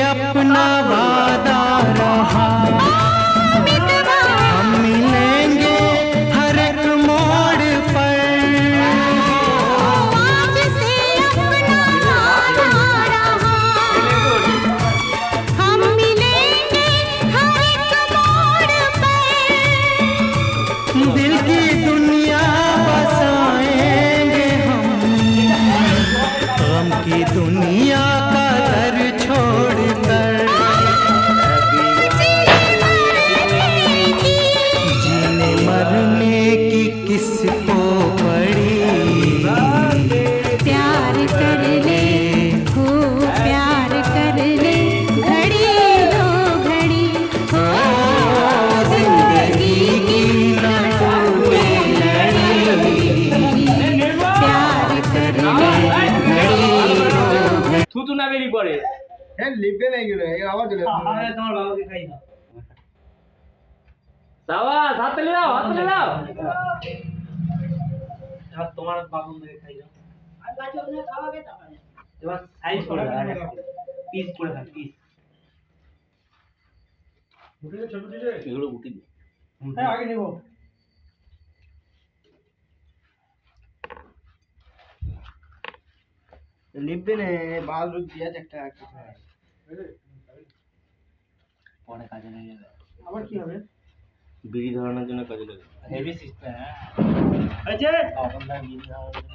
अपना वादा रहा, हम मिलेंगे हर एक मोड़ पर। आज से अपना वादा रहा, हम मिलेंगे हर एक मोड़ पर। दिल की दुनिया बसाएंगे हम, गम की दुनिया का दर छोड़कर। जीने मरने की किसको पड़ी, प्यार कर ले हो, प्यार कर ले, घड़ी दो घड़ी हो, जिंदगी की न टूटे लड़ी, प्यार कर ले, घड़ी दो घड़ी। থুতু না বেরিয়ে পড়ে। হ্যাঁ লিখবে না এগুলো আবার চলে তোমার বাবাকে খাই দাও। সাবাস, হাততালি দাও, হাততালি দাও। এবার তোমার বাবুকে খাই দাও। আর বাচ্চাগুলো খাওয়াবে তাহলে। এবার সাইজ করে দাও, পিস করে দাও, পিস। উঠে ছোট দিলে এগুলো উঠি দিও। হ্যাঁ আগে নেব। লিখবে না বাল রূপ দিয়া একটা কিছু হয় পরে কাজে লেগে যাবে। আবার কি হবে বিড়ি ধরানোর জন্য কাজে লাগে। Heavy system. হ্যাঁ আছে। তখন বিড়ি ধরানোর জন্য।